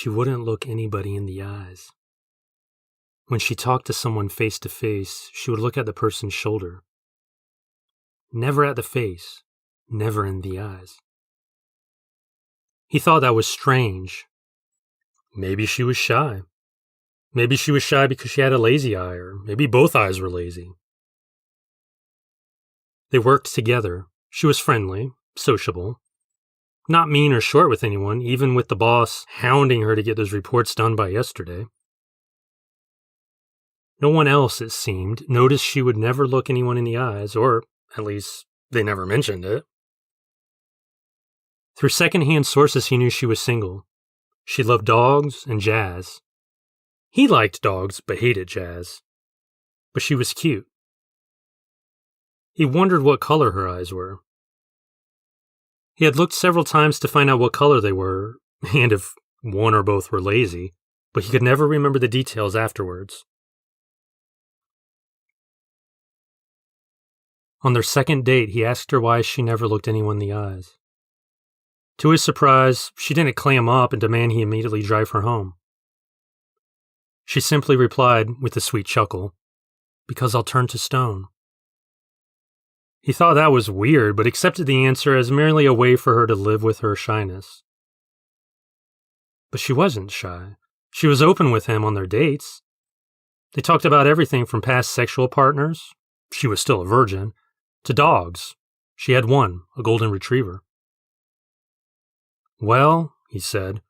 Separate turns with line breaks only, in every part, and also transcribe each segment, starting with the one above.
She wouldn't look anybody in the eyes. When she talked to someone face to face, she would look at the person's shoulder. Never at the face, never in the eyes. He thought that was strange. Maybe she was shy. Maybe she was shy because she had a lazy eye, or maybe both eyes were lazy. They worked together. She was friendly, sociable. Not mean or short with anyone, even with the boss hounding her to get those reports done by yesterday. No one else, it seemed, noticed she would never look anyone in the eyes, or at least they never mentioned it. Through secondhand sources, he knew she was single. She loved dogs and jazz. He liked dogs, but hated jazz. But she was cute. He wondered what color her eyes were. He had looked several times to find out what color they were, and if one or both were lazy, but he could never remember the details afterwards. On their second date, he asked her why she never looked anyone in the eyes. To his surprise, she didn't clam up and demand he immediately drive her home. She simply replied with a sweet chuckle, "Because I'll turn to stone." He thought that was weird, but accepted the answer as merely a way for her to live with her shyness. But she wasn't shy. She was open with him on their dates. They talked about everything from past sexual partners, she was still a virgin, to dogs. She had one, a golden retriever. "Well," he said,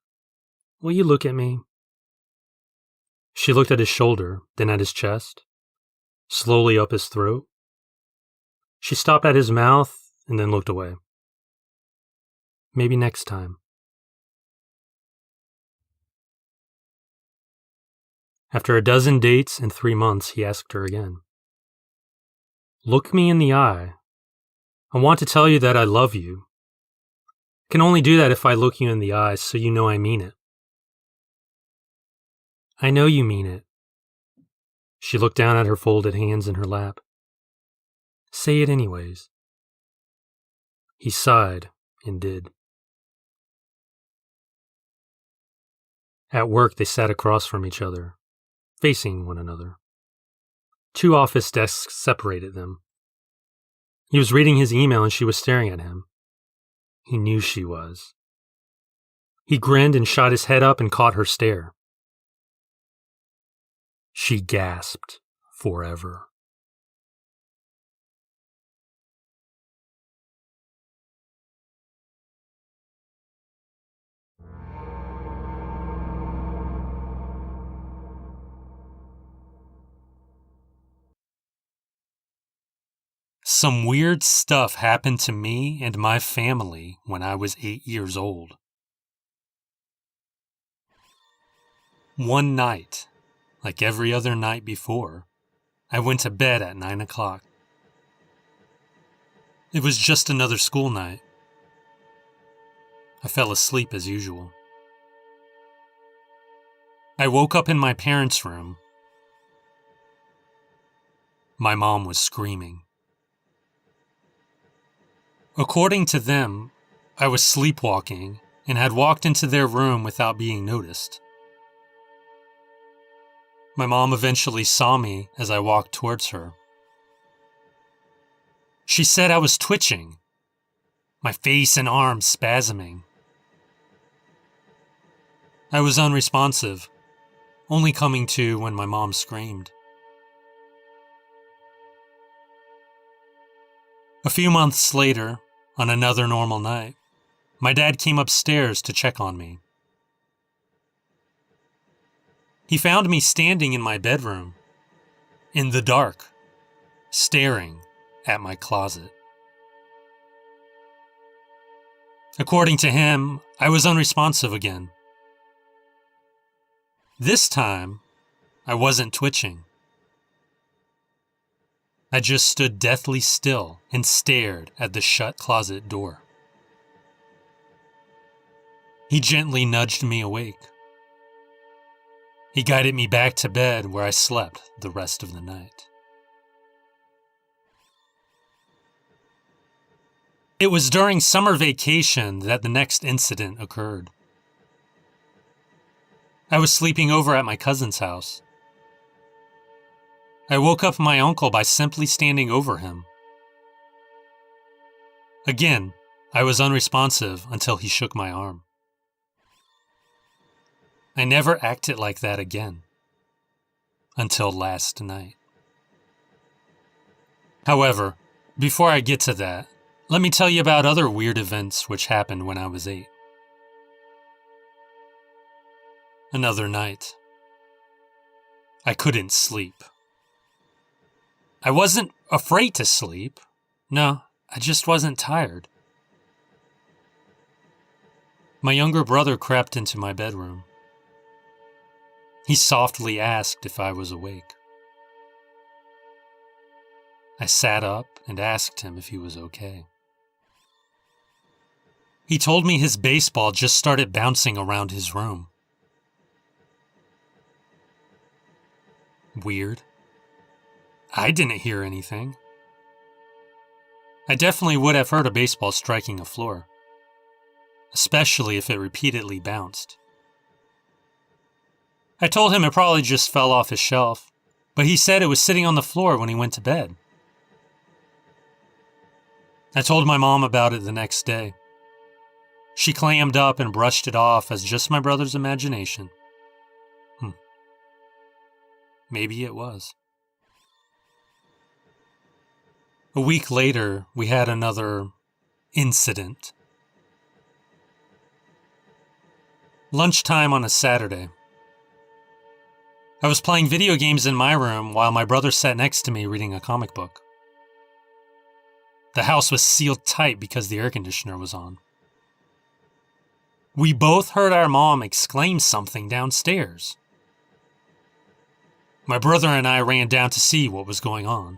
"will you look at me?" She looked at his shoulder, then at his chest, slowly up his throat. She stopped at his mouth and then looked away. "Maybe next time." After a dozen dates and 3 months, he asked her again. "Look me in the eye. I want to tell you that I love you. I can only do that if I look you in the eyes so you know I mean it." "I know you mean it." She looked down at her folded hands in her lap. "Say it anyways." He sighed and did. At work, they sat across from each other, facing one another. 2 office desks separated them. He was reading his email and she was staring at him. He knew she was. He grinned and shot his head up and caught her stare. She gasped, "Forever." Some weird stuff happened to me and my family when I was 8 years old. One night, like every other night before, I went to bed at 9 o'clock. It was just another school night. I fell asleep as usual. I woke up in my parents' room. My mom was screaming. According to them, I was sleepwalking and had walked into their room without being noticed. My mom eventually saw me as I walked towards her. She said I was twitching, my face and arms spasming. I was unresponsive, only coming to when my mom screamed. A few months later, on another normal night, my dad came upstairs to check on me. He found me standing in my bedroom, in the dark, staring at my closet. According to him, I was unresponsive again. This time, I wasn't twitching. I just stood deathly still and stared at the shut closet door. He gently nudged me awake. He guided me back to bed where I slept the rest of the night. It was during summer vacation that the next incident occurred. I was sleeping over at my cousin's house. I woke up my uncle by simply standing over him. Again, I was unresponsive until he shook my arm. I never acted like that again. Until last night. However, before I get to that, let me tell you about other weird events which happened when I was 8. Another night. I couldn't sleep. I wasn't afraid to sleep. No, I just wasn't tired. My younger brother crept into my bedroom. He softly asked if I was awake. I sat up and asked him if he was okay. He told me his baseball just started bouncing around his room. Weird. I didn't hear anything. I definitely would have heard a baseball striking a floor, especially if it repeatedly bounced. I told him it probably just fell off his shelf, but he said it was sitting on the floor when he went to bed. I told my mom about it the next day. She clammed up and brushed it off as just my brother's imagination. Maybe it was. A week later, we had another incident. Lunchtime on a Saturday. I was playing video games in my room while my brother sat next to me reading a comic book. The house was sealed tight because the air conditioner was on. We both heard our mom exclaim something downstairs. My brother and I ran down to see what was going on.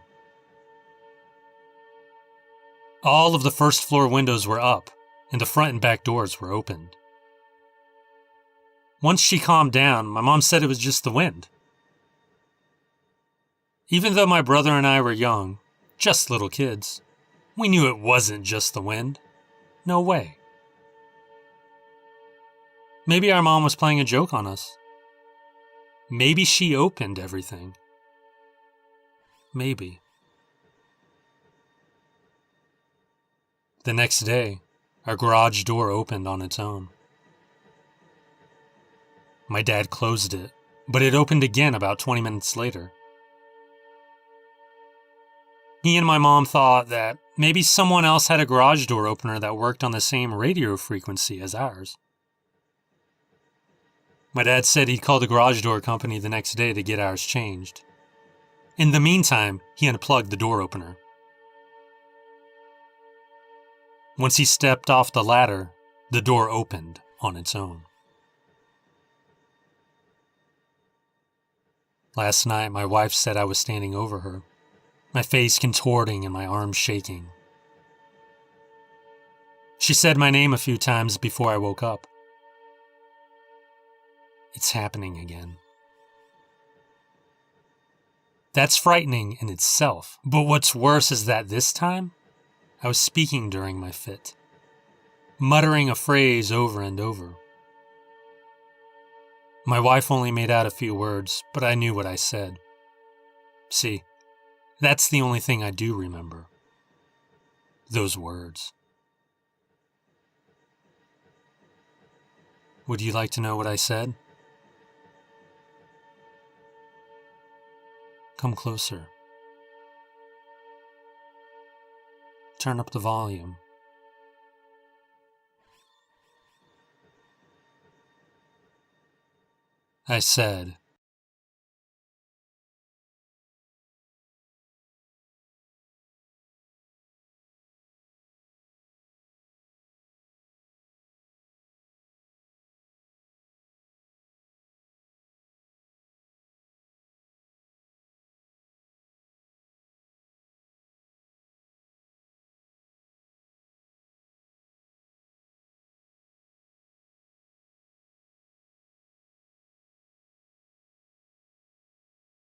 All of the first floor windows were up, and the front and back doors were opened. Once she calmed down, my mom said it was just the wind. Even though my brother and I were young, just little kids, we knew it wasn't just the wind. No way. Maybe our mom was playing a joke on us. Maybe she opened everything. Maybe. The next day, our garage door opened on its own. My dad closed it, but it opened again about 20 minutes later. He and my mom thought that maybe someone else had a garage door opener that worked on the same radio frequency as ours. My dad said he'd call the garage door company the next day to get ours changed. In the meantime, he unplugged the door opener. Once he stepped off the ladder, the door opened on its own. Last night, my wife said I was standing over her, my face contorting and my arms shaking. She said my name a few times before I woke up. It's happening again. That's frightening in itself, but what's worse is that this time, I was speaking during my fit, muttering a phrase over and over. My wife only made out a few words, but I knew what I said. See, that's the only thing I do remember. Those words. Would you like to know what I said? Come closer. Turn up the volume. I said,